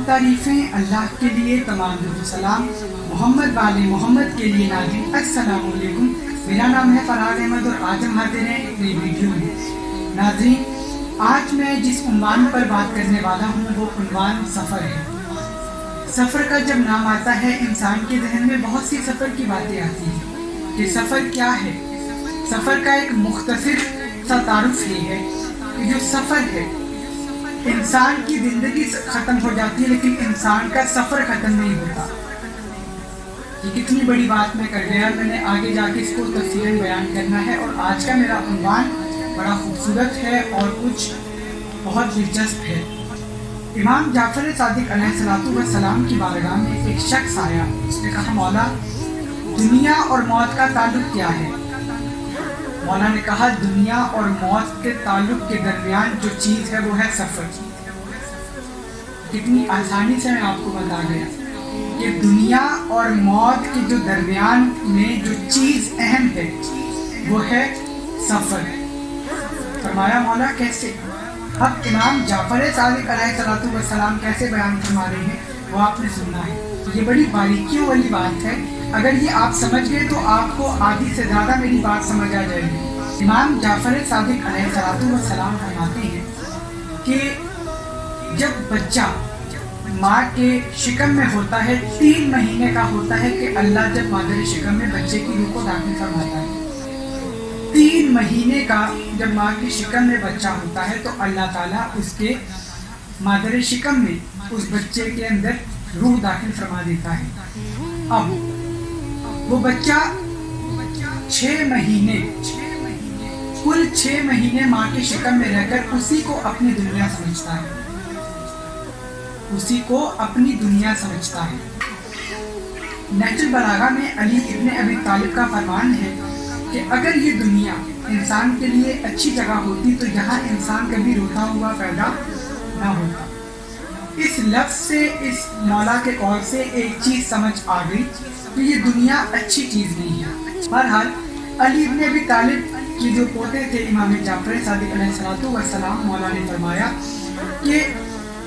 تعریفیں اللہ کے لیے، تمام درود و سلام محمد والے محمد کے لیے نازل۔ السلام علیکم، میرا نام ہے فراز احمد اور آج ہم حاضر ہیں ایک نئی ویڈیو میں۔ ناظرین، آج میں جس عنوان پر بات کرنے والا ہوں وہ عنوان سفر ہے۔ سفر کا جب نام آتا ہے انسان کے ذہن میں بہت سی سفر کی باتیں آتی ہیں کہ سفر کیا ہے۔ سفر کا ایک مختصر سا تعارف یہ ہے کہ جو سفر ہے انسان کی زندگی ختم ہو جاتی ہے لیکن انسان کا سفر ختم نہیں ہوتا۔ یہ کتنی بڑی بات میں کر گیا، میں نے آگے جا کے اس کو تفصیلاً بیان کرنا ہے، اور آج کا میرا عنوان بڑا خوبصورت ہے اور کچھ بہت دلچسپ ہے۔ امام جعفر صادق علیہ السلام کی بارگاہ میں ایک شخص آیا، اس نے کہا مولا دنیا اور موت کا تعلق کیا ہے؟ مولا نے کہا دنیا اور موت کے تعلق کے درمیان جو چیز ہے وہ ہے سفر۔ کتنی آسانی سے میں آپ کو بتا گیا کہ دنیا اور موت کے جو درمیان میں جو چیز اہم ہے وہ ہے سفر۔ فرمایا مولا کیسے؟ اب امام جعفر صادق علیہ السلام کیسے بیان فرما رہے ہیں وہ آپ نے سننا ہے۔ یہ بڑی باریکیوں والی بات ہے، اگر یہ آپ سمجھ گئے تو آپ کو آدھی سے زیادہ میری بات سمجھ آ جائے گی۔ امام جعفر صادق علیہ السلام فرماتے ہیں کہ جب بچہ ماں کے شکم میں ہوتا ہے 3 مہینے کا ہوتا ہے کہ اللہ جب مادر شکم میں بچے کی روح کو داخل فرماتا ہے۔ 3 مہینے کا جب ماں کی شکم میں بچہ ہوتا ہے تو اللہ تعالیٰ اس کے مادر شکم میں اس بچے کے اندر روح داخل فرما دیتا ہے۔ اب وہ بچہ 6 مہینے کل 6 مہینے ماں کی شکم میں رہ کر اسی کو اپنی دنیا سمجھتا ہے، اسی کو اپنی دنیا سمجھتا ہے۔ نہج البلاغہ میں علی ابن ابی طالب کا فرمان ہے کہ اگر یہ دنیا انسان کے لیے اچھی جگہ ہوتی تو یہاں انسان کبھی روتا ہوا پیدا نہ ہوتا۔ اس لفظ سے، اس مولا کے قول سے ایک چیز سمجھ آ گئی کہ یہ دنیا اچھی چیز نہیں ہے۔ بہرحال علی ابن ابی طالب کی جو پوتے تھے امام جعفر صادق علیہ السلام، مولا نے فرمایا کہ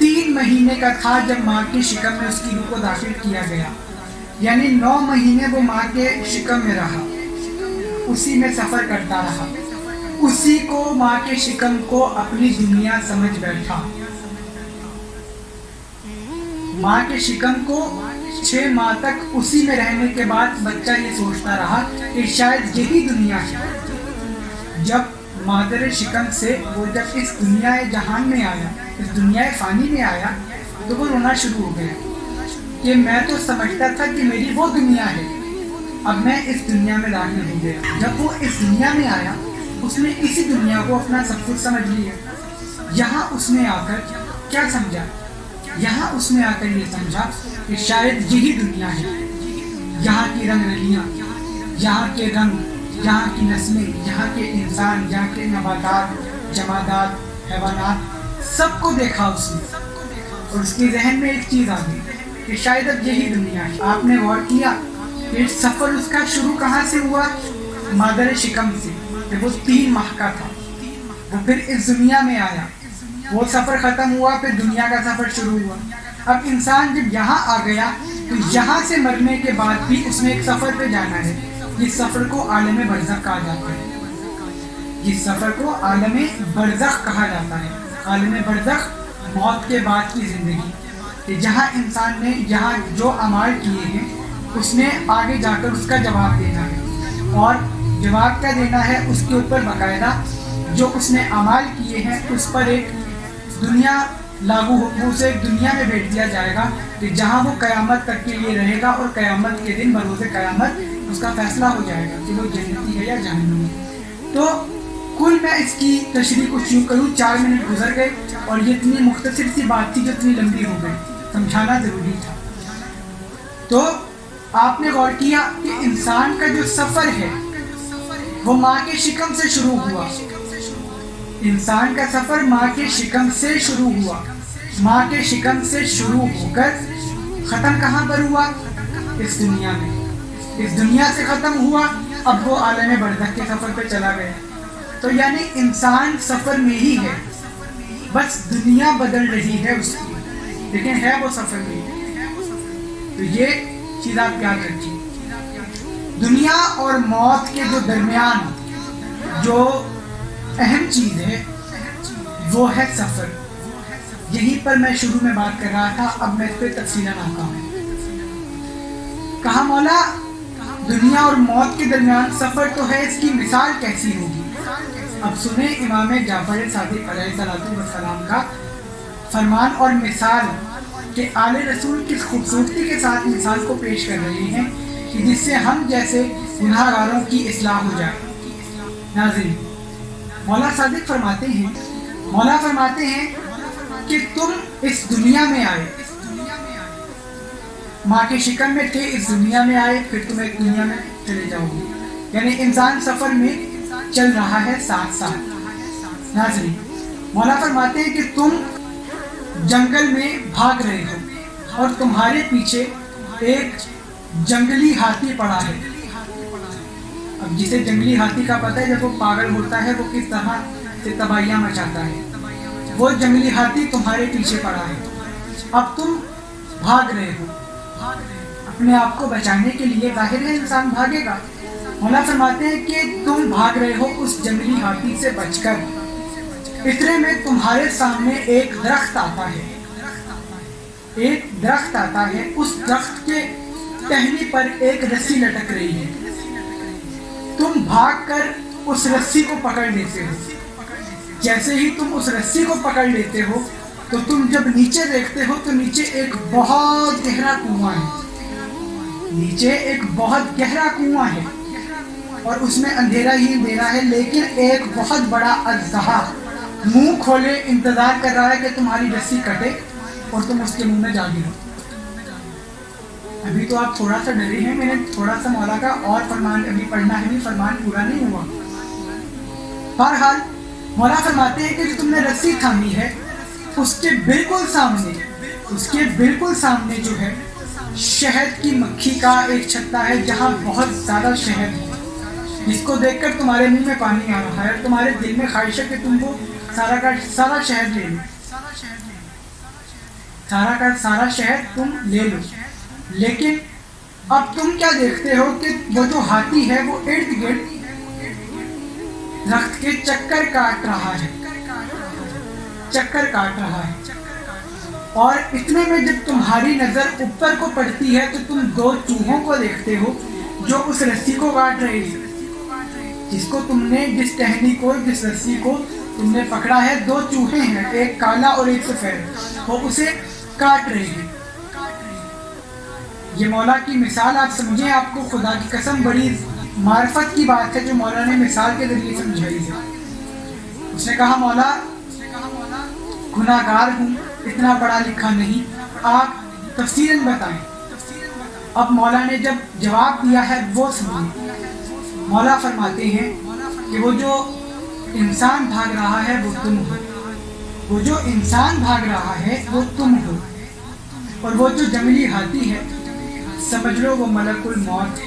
3 مہینے کا تھا جب ماں کی شکم میں اس کی روح کو داخل کیا گیا، یعنی 9 مہینے وہ ماں کے شکم میں رہا، اسی میں سفر کرتا رہا، اسی کو ماں کے شکم کو اپنی دنیا سمجھ بیٹھا۔ ماں کے شکم کو 6 ماہ تک اسی میں رہنے کے بعد بچہ یہ سوچتا رہا کہ شاید یہی دنیا ہے۔ جب مادر شکم سے وہ جب اس دنیا جہان میں آیا، اس دنیا فانی میں آیا تو وہ رونا شروع ہو گیا کہ میں تو سمجھتا تھا کہ میری وہ دنیا ہے، اب میں اس دنیا میں داخل ہو گیا۔ جب وہ اس دنیا میں آیا اس نے اسی دنیا کو اپنا سب کچھ سمجھ لیا۔ یہاں اس نے آ کر کیا سمجھا؟ یہاں اس نے آ کر یہ سمجھا کہ شاید یہی دنیا ہے۔ یہاں کی رنگ رلیاں، یہاں کے رنگ، یہاں کی نسلیں، یہاں کے انسان، یہاں کے نباتات، جمادات، حیوانات، سب کو دیکھا اس نے، اور اس کے ذہن میں ایک چیز آ گئی کہ شاید اب یہی دنیا ہے۔ آپ نے غور کیا کہ سفر اس کا شروع کہاں سے ہوا؟ مادر شکم سے، کہ وہ 3 ماہ کا تھا، وہ پھر اس دنیا میں آیا، وہ سفر ختم ہوا، پھر دنیا کا سفر شروع ہوا۔ اب انسان جب یہاں آ گیا تو یہاں سے مرنے کے بعد بھی اس نے ایک سفر پہ جانا ہے۔ اس سفر کو عالم برزخ کہا جاتا ہے، اس سفر کو عالم برزخ کہا جاتا ہے۔ عالم برزخ موت کے بعد کی زندگی، کہ جہاں انسان نے یہاں جو اعمال کیے ہیں اس نے آگے جا کر اس کا جواب دینا ہے، اور جواب کیا دینا ہے؟ اس کے اوپر باقاعدہ جو اس نے اعمال کیے ہیں اس پر ایک دنیا لاگو ہو، اسے ایک دنیا میں بیٹھ دیا جائے گا کہ جہاں وہ قیامت تک کے لیے رہے گا، اور قیامت کے دن بروز قیامت اس کا فیصلہ ہو جائے گا کہ وہ جنتی ہے یا جہنمی ہے۔ تو کل میں اس کی تشریح کو شروع کروں، 4 منٹ گزر گئے اور یہ اتنی مختصر سی بات تھی جو اتنی لمبی ہو گئی، سمجھانا ضروری تھا۔ تو آپ نے غور کیا کہ انسان کا جو سفر ہے وہ ماں کے شکم سے شروع ہوا۔ انسان کا سفر ماں کے شکم سے شروع ہوا، ماں کے شکم سے شروع ہو کر ختم کہاں پر ہوا؟ اس دنیا سے ختم ہوا، اب وہ عالم برزخ کے سفر پہ چلا گیا. تو یعنی انسان سفر میں ہی ہے، بس دنیا بدل رہی ہے اس کی، لیکن ہے وہ سفر میں. تو یہ چیز آپ یاد رکھیے. دنیا اور موت کے جو درمیان جو اہم چیز ہے وہ ہے سفر. یہیں پر میں شروع میں بات کر رہا تھا، اب میں اس پہ تفصیلاً آتا ہوں. کہا مولا دنیا اور موت کے درمیان سفر تو ہے، اس کی مثال کیسی ہوگی؟ اب سنیں امام جعفر صادق علیہ السلام کا فرمان اور مثال کہ آل رسول کس خوبصورتی کے ساتھ مثال کو پیش کر رہے ہیں کہ جس سے ہم جیسے گناہ گاروں کی اصلاح ہو جائے. ناظرین، مولا صادق فرماتے ہیں کہ تم اس دنیا میں آئے، ماں کے شکم میں تھے، اس دنیا میں آئے، پھر تم ایک دنیا میں چلے جاؤ گے. یعنی انسان سفر میں چل رہا ہے ساتھ ساتھ. ناظرین، مولا فرماتے ہیں کہ تم جنگل میں بھاگ رہے ہو اور تمہارے پیچھے ایک جنگلی ہاتھی پڑا ہے. اب جسے جنگلی ہاتھی کا پتہ ہے جب وہ پاگل ہوتا ہے وہ کس طرح سے تباہیاں مچاتا ہے، وہ جنگلی ہاتھی تمہارے پیچھے پڑا ہے. اب تم بھاگ رہے ہو اپنے آپ کو بچانے کے لیے، ظاہر ہے انسان بھاگے گا. مولا فرماتے ہیں کہ تم بھاگ رہے ہو اس جنگلی ہاتھی سے بچ کر. اتنے میں تمہارے سامنے ایک درخت آتا ہے، اس درخت کے ٹہنی پر ایک رسی لٹک رہی ہے. تم بھاگ کر اس رسی کو پکڑ لیتے ہو. جیسے ہی تم اس رسی کو پکڑ لیتے ہو تو تم جب نیچے دیکھتے ہو تو نیچے ایک بہت گہرا کنواں ہے اور اس میں اندھیرا ہی اندھیرا ہے، لیکن ایک بہت بڑا اژدہا منہ کھولے انتظار کر رہا ہے کہ تمہاری رسی کٹے اور تم اس کے منہ میں جا گرو. ابھی تو آپ تھوڑا سا ڈرے ہیں، میں نے تھوڑا سا مولا کا اور فرمان ابھی پڑھنا ہے، فرمان پورا نہیں ہوا. بہرحال مولا فرماتے ہیں کہ جو تم نے رسی تھامی ہے اس کے بالکل سامنے جو ہے شہد کی مکھی کا ایک چھتا ہے جہاں بہت زیادہ شہد ہے، جس کو دیکھ کر تمہارے منہ میں پانی آ رہا ہے اور تمہارے دل میں خواہش ہے کہ تم وہ سارا کا سارا شہد لے لو، سارا کا سارا شہد تم لے لو. لیکن اب تم کیا دیکھتے ہو کہ وہ جو ہاتھی ہے وہ ارد گرد درخت کے چکر کاٹ رہا ہے اور اتنے میں جب تمہاری نظر اوپر کو پڑتی ہے تو تم دو چوہوں کو دیکھتے ہو جو اس رسی کو کاٹ رہے ہیں، جس رسی کو تم نے پکڑا ہے. دو چوہے ہیں، ایک کالا اور ایک سفید، وہ اسے کاٹ رہے ہیں. یہ مولا کی مثال آپ سمجھیں، آپ کو خدا کی قسم بڑی معرفت کی بات ہے جو مولا نے مثال کے ذریعے سمجھائی ہے. اس نے کہا مولا گناہ گار ہوں، اتنا پڑھا لکھا نہیں، آپ تفصیلاً بتائیں. اب مولا نے جب جواب دیا ہے وہ سنیں. مولا فرماتے ہیں کہ وہ جو انسان بھاگ رہا ہے وہ تم ہو، اور وہ جو جنگلی ہاتھی ہے سمجھ لو وہ ملک الموت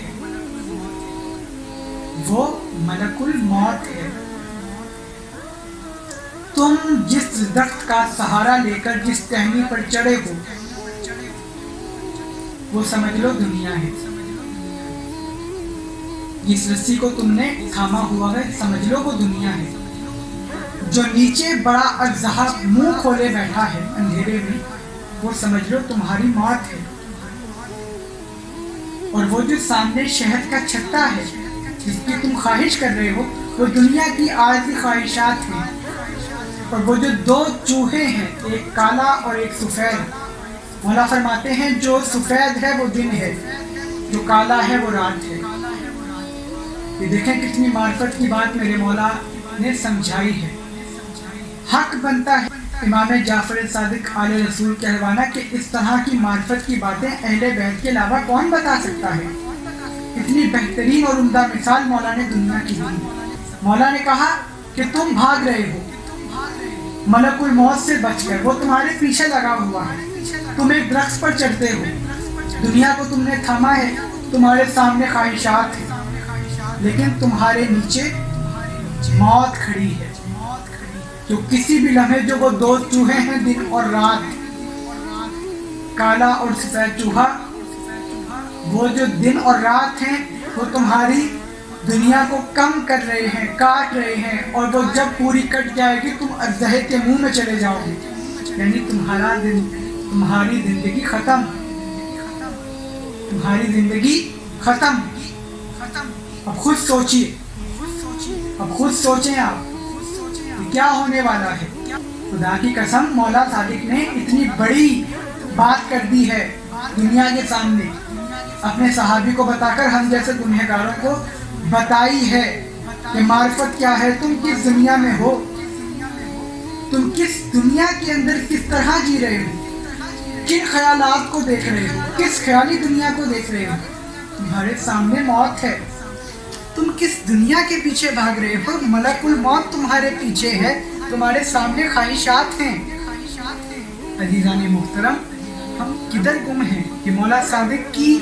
ہے. تم جس درخت کا سہارا لے کر جس ٹہنی پر چڑھے ہو وہ سمجھ لو دنیا ہے. جس رسی کو تم نے تھاما ہوا ہے سمجھ لو وہ دنیا ہے. جو نیچے بڑا اژدہا منہ کھولے بیٹھا ہے اندھیرے میں وہ سمجھ لو تمہاری موت ہے. اور وہ جو سامنے شہد کا چھتا ہے جس کی تم خواہش کر رہے ہو وہ دنیا کی عارضی خواہشات ہیں. اور وہ جو دو چوہے ہیں، ایک کالا اور ایک سفید، مولا فرماتے ہیں جو سفید ہے وہ دن ہے، جو کالا ہے وہ رات ہے. یہ دیکھیں کتنی معرفت کی بات میرے مولا نے سمجھائی ہے. حق بنتا ہے امام جعفر صادق علیہ رسول کہلوانا کہ اس طرح کی معرفت کی باتیں اہل بیت کے علاوہ کون بتا سکتا ہے. اتنی بہترین اور عمدہ مثال مولا نے دنیا کی دی. مولا نے کہا کہ تم بھاگ رہے ہو ملک الموت سے بچ کر، وہ تمہارے پیچھے لگا ہوا ہے. تم ایک درخت پر چڑھتے ہو، دنیا کو تم نے تھاما ہے، تمہارے سامنے خواہشات ہیں، لیکن تمہارے نیچے موت کھڑی ہے، جو کسی بھی لمحے جو وہ دو چوہے ہیں دن اور رات، کالا اور سفید چوہا، وہ جو دن اور رات ہیں وہ تمہاری دنیا کو کم کر رہے ہیں، کاٹ رہے ہیں، اور وہ جب پوری کٹ جائے گی تم اژدہے کے منہ میں چلے جاؤ گے، یعنی تمہاری زندگی ختم، تمہاری زندگی ختم۔ اب خود سوچیے، اب خود سوچیں آپ کہ کیا ہونے والا ہے۔ خدا کی قسم مولا صادق نے اتنی بڑی بات کر دی ہے دنیا کے سامنے، اپنے صحابی کو بتا کر ہم جیسے گنہگاروں کو بتائی ہے کہ معرفت کیا ہے، تم کس دنیا میں ہو، تم کس دنیا کے اندر کس طرح جی رہے ہو، کن خیالات کو دیکھ رہے ہو، کس خیالی دنیا کو دیکھ رہے ہو۔ تمہارے سامنے موت ہے، تم کس دنیا کے پیچھے بھاگ رہے ہو، ملک الموت تمہارے پیچھے ہے، تمہارے سامنے خواہشات ہیں۔ عزیزان محترم، ہم کدھر گم ہیں؟ یہ مولا صادق کی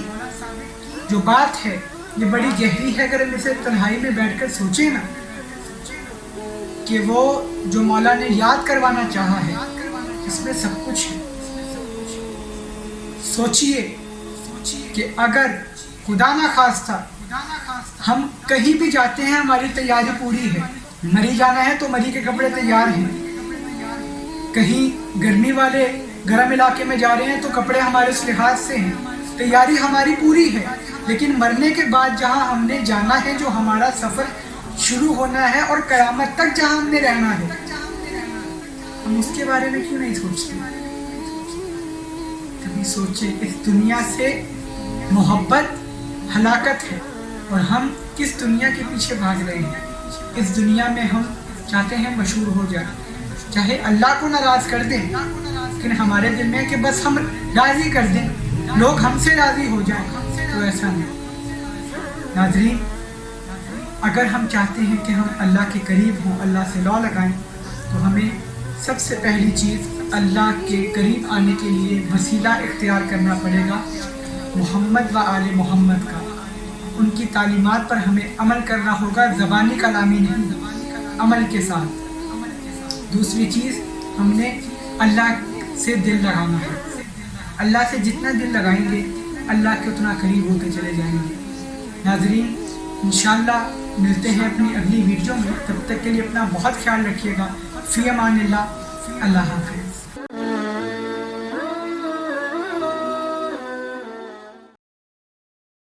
جو بات ہے یہ بڑی گہری ہے، اگر ہم اسے تنہائی میں بیٹھ کر سوچیں نا کہ وہ جو مولا نے یاد کروانا چاہا ہے اس میں سب کچھ ہے۔ سوچئے کہ اگر خدا نہ خواستہ ہم کہیں بھی جاتے ہیں ہماری تیاری پوری ہے، مری جانا ہے تو مری کے کپڑے تیار ہیں، کہیں گرمی والے گرم علاقے میں جا رہے ہیں تو کپڑے ہمارے اس لحاظ سے ہیں، تیاری ہماری پوری ہے، لیکن مرنے کے بعد جہاں ہم نے جانا ہے، جو ہمارا سفر شروع ہونا ہے اور قیامت تک جہاں ہم نے رہنا ہے، ہم اس کے بارے میں کیوں نہیں سوچتے؟ کبھی سوچیں، اس دنیا سے محبت ہلاکت ہے، اور ہم کس دنیا کے پیچھے بھاگ رہے ہیں؟ اس دنیا میں ہم چاہتے ہیں مشہور ہو جائیں، چاہے اللہ کو ناراض کر دیں، لیکن ہمارے دل میں کہ بس ہم راضی کر دیں، لوگ ہم سے راضی ہو جائیں، تو ایسا نہیں۔ ناظرین، اگر ہم چاہتے ہیں کہ ہم اللہ کے قریب ہوں، اللہ سے لو لگائیں، تو ہمیں سب سے پہلی چیز اللہ کے قریب آنے کے لیے وسیلہ اختیار کرنا پڑے گا محمد و آل محمد کا۔ ان کی تعلیمات پر ہمیں عمل کرنا ہوگا، زبانی کلامی نہیں، عمل کے ساتھ۔ دوسری چیز، ہم نے اللہ سے دل لگانا ہے، اللہ سے جتنا دل لگائیں گے اللہ کے اتنا قریب ہوتے چلے جائیں گے۔ ناظرین، انشاءاللہ ملتے ہیں اپنی اگلی ویڈیو میں، تب تک کے لیے اپنا بہت خیال رکھیے گا۔ فی امان اللہ، اللہ حافظ۔